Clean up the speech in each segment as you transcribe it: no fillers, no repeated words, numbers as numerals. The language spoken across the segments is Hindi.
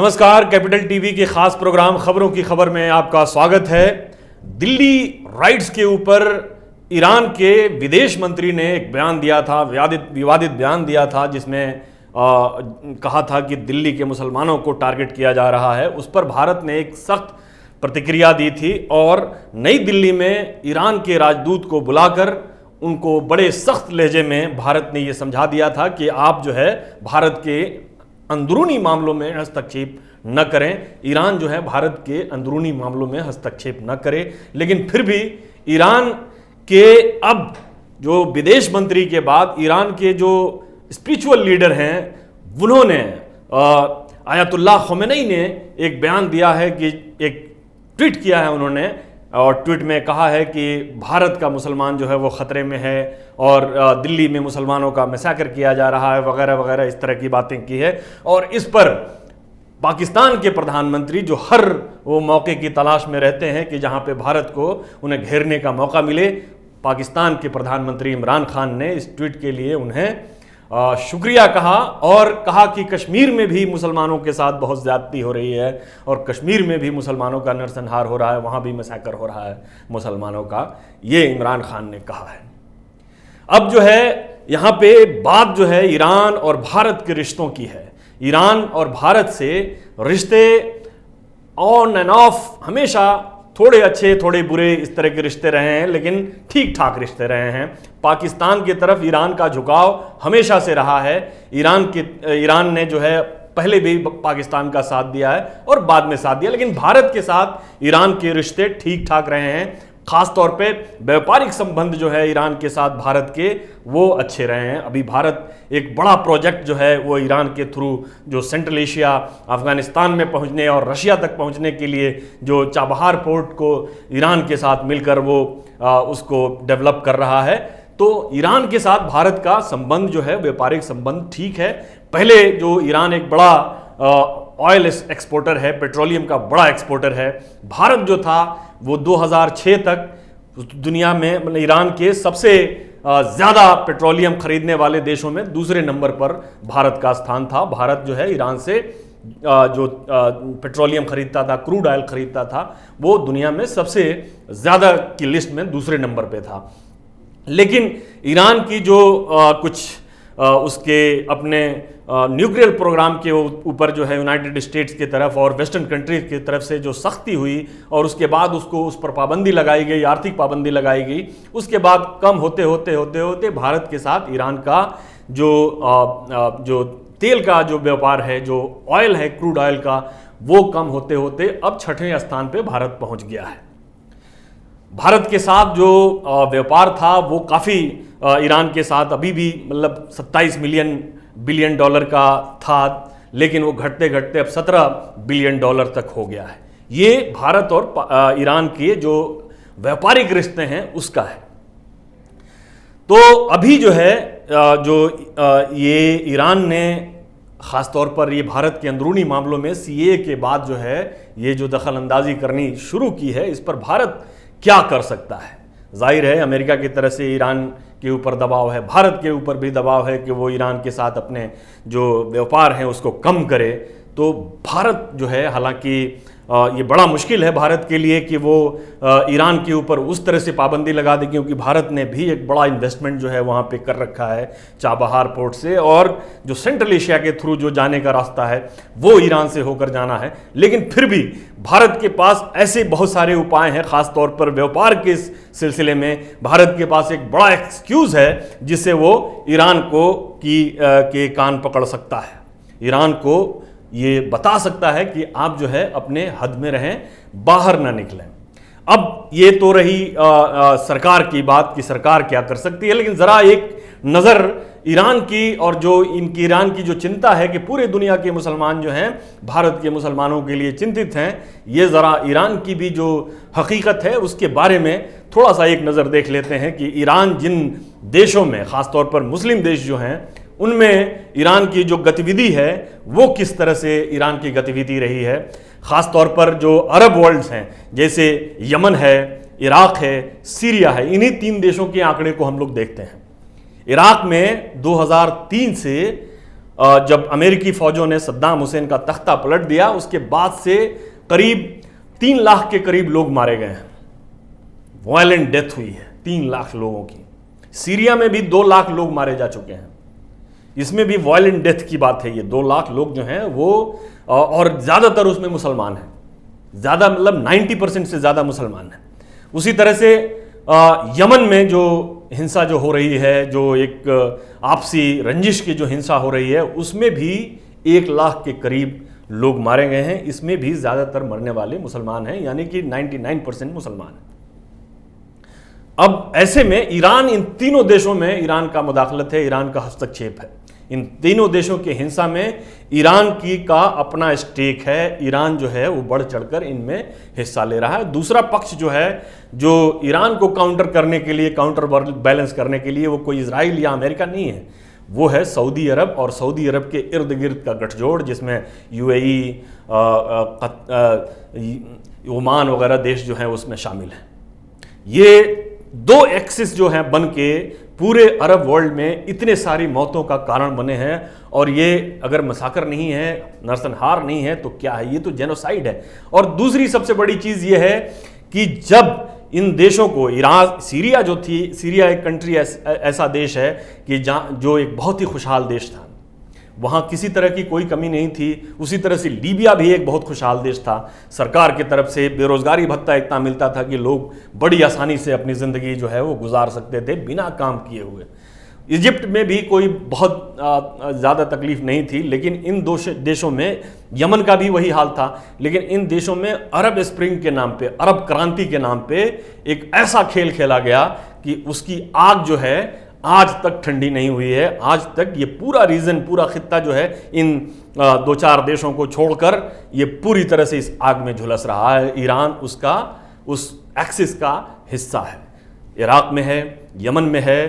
नमस्कार, कैपिटल टीवी के खास प्रोग्राम खबरों की खबर में आपका स्वागत है। दिल्ली राइट्स के ऊपर ईरान के विदेश मंत्री ने एक बयान दिया था, विवादित बयान दिया था, जिसमें कहा था कि दिल्ली के मुसलमानों को टारगेट किया जा रहा है। उस पर भारत ने एक सख्त प्रतिक्रिया दी थी और नई दिल्ली में ईरान के राजदूत को बुलाकर उनको बड़े सख्त लहजे में भारत ने ये समझा दिया था कि आप जो है भारत के अंदरूनी मामलों में हस्तक्षेप न करें। ईरान जो है भारत के अंदरूनी मामलों में हस्तक्षेप न करे। लेकिन फिर भी ईरान के अब जो विदेश मंत्री के बाद ईरान के जो स्पिरिचुअल लीडर हैं, उन्होंने आयतुल्लाह ख़ोमेनी ने एक बयान दिया है कि एक ट्वीट किया है उन्होंने, और ट्वीट में कहा है कि भारत का मुसलमान जो है वो ख़तरे में है और दिल्ली में मुसलमानों का मैसाकर किया जा रहा है वगैरह वगैरह, इस तरह की बातें की है। और इस पर पाकिस्तान के प्रधानमंत्री जो हर वो मौके की तलाश में रहते हैं कि जहां पे भारत को उन्हें घेरने का मौका मिले, पाकिस्तान के प्रधानमंत्री इमरान खान ने इस ट्वीट के लिए उन्हें शुक्रिया कहा और कहा कि कश्मीर में भी मुसलमानों के साथ बहुत ज़्यादती हो रही है और कश्मीर में भी मुसलमानों का नरसंहार हो रहा है, वहाँ भी मैसाकर हो रहा है मुसलमानों का। ये इमरान खान ने कहा है। अब जो है यहाँ पे बात जो है ईरान और भारत के रिश्तों की है। ईरान और भारत से रिश्ते ऑन एंड ऑफ हमेशा थोड़े अच्छे थोड़े बुरे इस तरह के रिश्ते रहे हैं, लेकिन ठीक ठाक रिश्ते रहे हैं। पाकिस्तान की तरफ ईरान का झुकाव हमेशा से रहा है। ईरान ने जो है पहले भी पाकिस्तान का साथ दिया है और बाद में साथ दिया, लेकिन भारत के साथ ईरान के रिश्ते ठीक ठाक रहे हैं। खास तौर पे व्यापारिक संबंध जो है ईरान के साथ भारत के, वो अच्छे रहे हैं। अभी भारत एक बड़ा प्रोजेक्ट जो है वो ईरान के थ्रू जो सेंट्रल एशिया, अफगानिस्तान में पहुंचने और रशिया तक पहुंचने के लिए जो चाबहार पोर्ट को ईरान के साथ मिलकर वो उसको डेवलप कर रहा है। तो ईरान के साथ भारत का संबंध जो है व्यापारिक संबंध ठीक है। पहले जो ईरान एक बड़ा ऑयल एक्सपोर्टर है, पेट्रोलियम का बड़ा एक्सपोर्टर है। भारत जो था वो 2006 तक दुनिया में ईरान के सबसे ज़्यादा पेट्रोलियम खरीदने वाले देशों में दूसरे नंबर पर भारत का स्थान था। भारत जो है ईरान से जो पेट्रोलियम खरीदता था, क्रूड ऑयल खरीदता था, वो दुनिया में सबसे ज़्यादा की लिस्ट में दूसरे नंबर पे था। लेकिन ईरान की जो कुछ उसके अपने न्यूक्लियर प्रोग्राम के ऊपर जो है यूनाइटेड स्टेट्स की तरफ और वेस्टर्न कंट्रीज की तरफ से जो सख्ती हुई और उसके बाद उसको उस पर पाबंदी लगाई गई, आर्थिक पाबंदी लगाई गई, उसके बाद कम होते होते होते होते भारत के साथ ईरान का जो तेल का जो व्यापार है, जो ऑयल है, क्रूड ऑयल का, वो कम होते होते अब 6वें स्थान पे भारत पहुंच गया है। भारत के साथ जो व्यापार था वो काफ़ी ईरान के साथ अभी भी मतलब 27 बिलियन डॉलर का था, लेकिन वो घटते घटते अब 17 बिलियन डॉलर तक हो गया है। ये भारत और ईरान के जो व्यापारिक रिश्ते हैं उसका है। तो अभी जो है ये ईरान ने ख़ास तौर पर ये भारत के अंदरूनी मामलों में सीएए के बाद जो है ये जो दखल अंदाजी करनी शुरू की है, इस पर भारत क्या कर सकता है। जाहिर है अमेरिका की तरफ से ईरान के ऊपर दबाव है, भारत के ऊपर भी दबाव है कि वो ईरान के साथ अपने जो व्यापार हैं उसको कम करे। तो भारत जो है, हालांकि ये बड़ा मुश्किल है भारत के लिए कि वो ईरान के ऊपर उस तरह से पाबंदी लगा दे, क्योंकि भारत ने भी एक बड़ा इन्वेस्टमेंट जो है वहाँ पे कर रखा है चाबहार पोर्ट से, और जो सेंट्रल एशिया के थ्रू जो जाने का रास्ता है वो ईरान से होकर जाना है। लेकिन फिर भी भारत के पास ऐसे बहुत सारे उपाय हैं, ख़ास तौर पर व्यापार के सिलसिले में भारत के पास एक बड़ा एक्सक्यूज़ है जिससे वो ईरान को के कान पकड़ सकता है, ईरान को ये बता सकता है कि आप जो है अपने हद में रहें, बाहर ना निकलें। अब ये तो रही सरकार की बात कि सरकार क्या कर सकती है, लेकिन ज़रा एक नज़र ईरान की और जो इनकी ईरान की जो चिंता है कि पूरे दुनिया के मुसलमान जो हैं भारत के मुसलमानों के लिए चिंतित हैं, ये ज़रा ईरान की भी जो हकीकत है उसके बारे में थोड़ा सा एक नज़र देख लेते हैं कि ईरान जिन देशों में, ख़ास तौर पर मुस्लिम देश जो हैं, उनमें ईरान की जो गतिविधि है वो किस तरह से ईरान की गतिविधि रही है। ख़ास तौर पर जो अरब वर्ल्ड्स हैं, जैसे यमन है, इराक़ है, सीरिया है, इन्हीं 3 देशों के आंकड़े को हम लोग देखते हैं। इराक़ में 2003 से जब अमेरिकी फौजों ने सद्दाम हुसैन का तख्ता पलट दिया, उसके बाद से करीब 3 लाख के करीब लोग मारे गए हैं। वायलेंट डेथ हुई है 3 लाख लोगों की। सीरिया में भी 2 लाख लोग मारे जा चुके हैं, इसमें भी वायलेंट डेथ की बात है। ये 2 लाख लोग जो हैं वो, और ज़्यादातर उसमें मुसलमान हैं, ज़्यादा मतलब 90% से ज़्यादा मुसलमान हैं। उसी तरह से यमन में जो हिंसा जो हो रही है, जो एक आपसी रंजिश की जो हिंसा हो रही है, उसमें भी 1 लाख के करीब लोग मारे गए हैं। इसमें भी ज़्यादातर मरने वाले मुसलमान हैं, यानी कि 99% मुसलमान हैं। अब ऐसे में ईरान, इन तीनों देशों में ईरान का मुदाखलत है, ईरान का हस्तक्षेप है। इन तीनों देशों की हिंसा में ईरान का अपना स्टेक है। ईरान जो है वो बढ़ चढ़कर इनमें हिस्सा ले रहा है। दूसरा पक्ष जो है, जो ईरान को काउंटर करने के लिए, काउंटर बैलेंस करने के लिए, वो कोई इजराइल या अमेरिका नहीं है, वो है सऊदी अरब। और सऊदी अरब के इर्द गिर्द का गठजोड़, जिसमें यूएई, ओमान वगैरह देश जो हैं उसमें शामिल हैं। ये 2 एक्सिस जो हैं बन के पूरे अरब वर्ल्ड में इतने सारी मौतों का कारण बने हैं। और ये अगर मसाकर नहीं है, नरसंहार नहीं है, तो क्या है? ये तो जेनोसाइड है। और दूसरी सबसे बड़ी चीज़ ये है कि जब इन देशों को, ईरान, सीरिया जो थी, सीरिया एक कंट्री ऐसा देश है कि जहाँ, जो एक बहुत ही खुशहाल देश था, वहाँ किसी तरह की कोई कमी नहीं थी। उसी तरह से लीबिया भी एक बहुत खुशहाल देश था। सरकार की तरफ से बेरोज़गारी भत्ता इतना मिलता था कि लोग बड़ी आसानी से अपनी ज़िंदगी जो है वो गुजार सकते थे बिना काम किए हुए। इजिप्ट में भी कोई बहुत ज़्यादा तकलीफ नहीं थी, लेकिन इन 2 देशों में, यमन का भी वही हाल था, लेकिन इन देशों में अरब स्प्रिंग के नाम पे, अरब क्रांति के नाम पे एक ऐसा खेल खेला गया कि उसकी आग जो है आज तक ठंडी नहीं हुई है। आज तक ये पूरा रीजन, पूरा खित्ता जो है, इन 2-4 देशों को छोड़कर ये पूरी तरह से इस आग में झुलस रहा है। ईरान उसका, उस एक्सिस का हिस्सा है। इराक में है, यमन में है,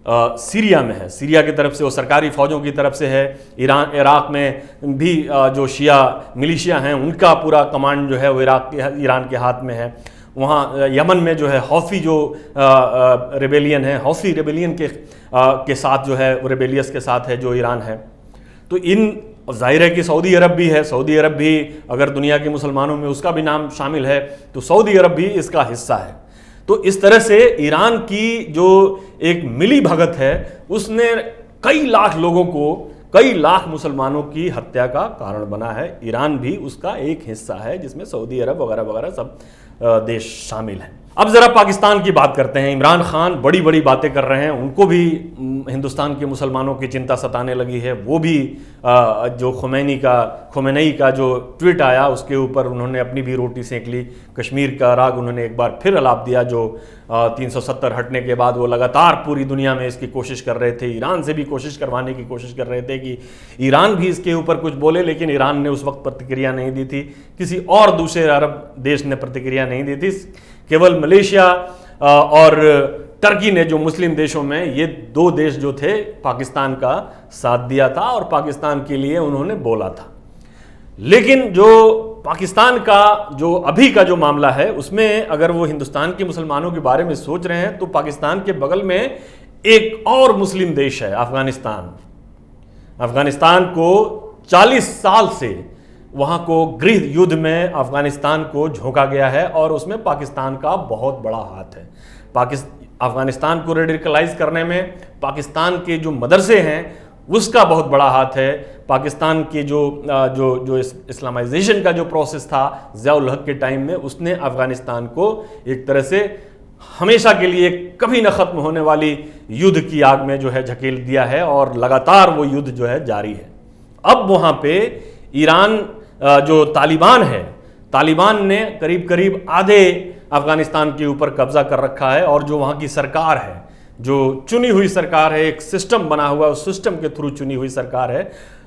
सीरिया में है। सीरिया की तरफ से वो सरकारी फ़ौजों की तरफ से है। इराक में भी जो शिया मिलिशिया हैं, उनका पूरा कमांड जो है वो ईरान के हाथ में है। वहाँ यमन में जो है हौसी जो रेबेलियन है, हौसी रेबेलियन के साथ जो है, वो रेबेलियस के साथ है जो ईरान है। तो इन, जाहिर है कि सऊदी अरब भी है। सऊदी अरब भी अगर दुनिया के मुसलमानों में उसका भी नाम शामिल है, तो सऊदी अरब भी इसका हिस्सा है। तो इस तरह से ईरान की जो एक मिली भगत है, उसने कई लाख लोगों को, कई लाख मुसलमानों की हत्या का कारण बना है। ईरान भी उसका एक हिस्सा है, जिसमें सऊदी अरब वगैरह वगैरह सब देश शामिल हैं। अब जरा पाकिस्तान की बात करते हैं। इमरान खान बड़ी बड़ी बातें कर रहे हैं, उनको भी हिंदुस्तान के मुसलमानों की चिंता सताने लगी है। वो भी जो खुमैनी का जो ट्वीट आया, उसके ऊपर उन्होंने अपनी भी रोटी सेंक ली। कश्मीर का राग उन्होंने एक बार फिर अलाप दिया, जो 370 हटने के बाद वो लगातार पूरी दुनिया में इसकी कोशिश कर रहे थे। ईरान से भी कोशिश करवाने की कोशिश कर रहे थे कि ईरान भी इसके ऊपर कुछ बोले, लेकिन ईरान ने उस वक्त प्रतिक्रिया नहीं दी थी। किसी और दूसरे अरब देश ने प्रतिक्रिया नहीं दी थी। केवल मलेशिया और टर्की ने, जो मुस्लिम देशों में, ये 2 देश जो थे, पाकिस्तान का साथ दिया था और पाकिस्तान के लिए उन्होंने बोला था। लेकिन जो पाकिस्तान का जो अभी का जो मामला है, उसमें अगर वो हिंदुस्तान के मुसलमानों के बारे में सोच रहे हैं, तो पाकिस्तान के बगल में एक और मुस्लिम देश है, अफगानिस्तान। अफगानिस्तान को 40 साल से वहाँ को गृह युद्ध में अफगानिस्तान को झोंका गया है, और उसमें पाकिस्तान का बहुत बड़ा हाथ है। अफगानिस्तान को रेडिकलाइज करने में पाकिस्तान के जो मदरसे हैं, उसका बहुत बड़ा हाथ है। पाकिस्तान के जो इस्लामाइजेशन का जो प्रोसेस था ज़िया-उल हक के टाइम में, उसने अफगानिस्तान को एक तरह से हमेशा के लिए कभी न ख़त्म होने वाली युद्ध की आग में जो है झकेल दिया है, और लगातार वो युद्ध जो है जारी है। अब वहाँ पे ईरान जो तालिबान है, तालिबान ने करीब करीब आधे अफगानिस्तान के ऊपर कब्जा कर रखा है, और जो वहाँ की सरकार है, जो चुनी हुई सरकार है, एक सिस्टम बना हुआ है, उस सिस्टम के थ्रू चुनी हुई सरकार है।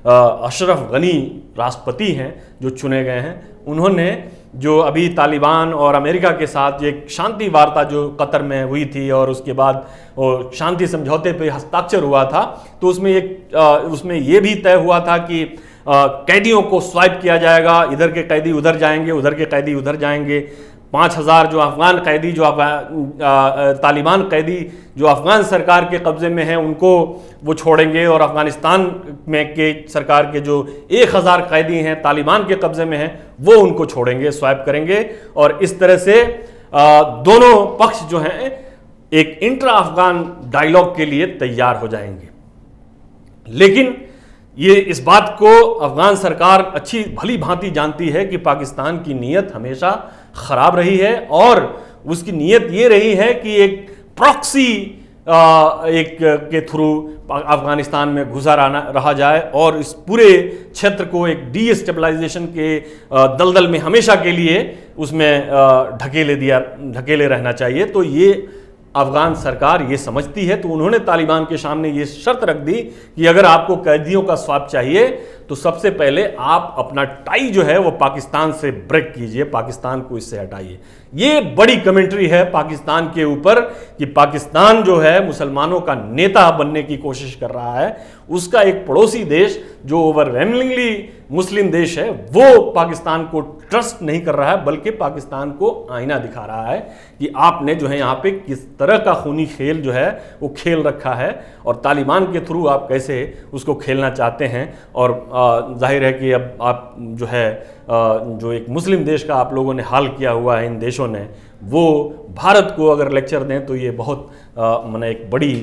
अशरफ गनी राष्ट्रपति हैं जो चुने गए हैं। उन्होंने जो अभी तालिबान और अमेरिका के साथ एक शांति वार्ता जो कतर में हुई थी, और उसके बाद वो शांति समझौते पे हस्ताक्षर हुआ था, तो उसमें ये भी तय हुआ था कि कैदियों को स्वाइप किया जाएगा, इधर के कैदी उधर जाएंगे, उधर के कैदी उधर जाएंगे। 5,000 जो अफगान कैदी, जो तालिबान कैदी जो अफगान सरकार के कब्ज़े में हैं उनको वो छोड़ेंगे, और अफगानिस्तान में के सरकार के जो 1,000 कैदी हैं तालिबान के कब्ज़े में हैं वो उनको छोड़ेंगे, स्वैप करेंगे। और इस तरह से दोनों पक्ष जो हैं एक इंट्रा अफगान डायलॉग के लिए तैयार हो जाएंगे। लेकिन ये इस बात को अफगान सरकार अच्छी भली भांति जानती है कि पाकिस्तान की नीयत हमेशा खराब रही है, और उसकी नीयत ये रही है कि एक प्रॉक्सी एक के थ्रू अफगानिस्तान में घुसा रहा जाए और इस पूरे क्षेत्र को एक डीस्टेबलाइजेशन के दलदल में हमेशा के लिए उसमें ढकेले रहना चाहिए। तो ये अफगान सरकार ये समझती है, तो उन्होंने तालिबान के सामने ये शर्त रख दी कि अगर आपको कैदियों का स्वैप चाहिए तो सबसे पहले आप अपना टाई जो है वो पाकिस्तान से ब्रेक कीजिए, पाकिस्तान को इससे हटाइए। ये बड़ी कमेंट्री है पाकिस्तान के ऊपर कि पाकिस्तान जो है मुसलमानों का नेता बनने की कोशिश कर रहा है, उसका एक पड़ोसी देश जो ओवरवेलमिंगली मुस्लिम देश है वो पाकिस्तान को ट्रस्ट नहीं कर रहा है, बल्कि पाकिस्तान को आईना दिखा रहा है कि आपने जो है यहाँ पे किस तरह का खूनी खेल जो है वो खेल रखा है और तालिबान के थ्रू आप कैसे उसको खेलना चाहते हैं। और जाहिर है कि अब आप जो है जो एक मुस्लिम देश का आप लोगों ने हाल किया हुआ है इन देशों ने, वो भारत को अगर लेक्चर दें तो ये बहुत माने एक बड़ी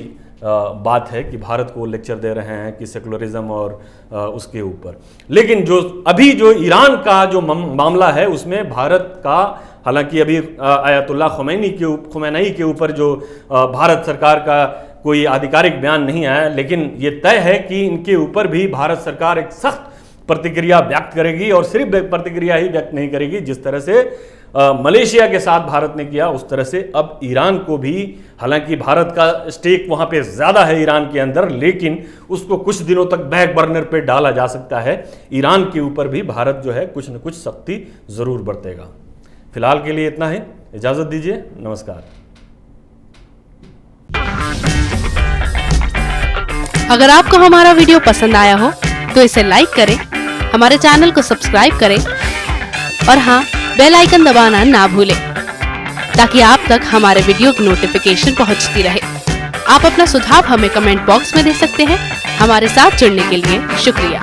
बात है कि भारत को लेक्चर दे रहे हैं कि सेकुलरिज्म और उसके ऊपर। लेकिन जो अभी जो ईरान का जो मामला है उसमें भारत का, हालांकि अभी आयतुल्लाह खुमैनी के ऊपर जो भारत सरकार का कोई आधिकारिक बयान नहीं आया, लेकिन ये तय है कि इनके ऊपर भी भारत सरकार एक सख्त प्रतिक्रिया व्यक्त करेगी, और सिर्फ प्रतिक्रिया ही व्यक्त नहीं करेगी। जिस तरह से मलेशिया के साथ भारत ने किया उस तरह से अब ईरान को भी, हालांकि भारत का स्टेक वहां पे ज़्यादा है ईरान के अंदर, लेकिन उसको कुछ दिनों तक बैक बर्नर पे डाला जा सकता है। ईरान के ऊपर भी भारत जो है कुछ न कुछ सख्ती ज़रूर बरतेगा। फिलहाल के लिए इतना ही, इजाज़त दीजिए, नमस्कार। अगर आपको हमारा वीडियो पसंद आया हो तो इसे लाइक करें, हमारे चैनल को सब्सक्राइब करें और हाँ, बेल आइकन दबाना ना भूलें ताकि आप तक हमारे वीडियो की नोटिफिकेशन पहुंचती रहे। आप अपना सुझाव हमें कमेंट बॉक्स में दे सकते हैं। हमारे साथ जुड़ने के लिए शुक्रिया।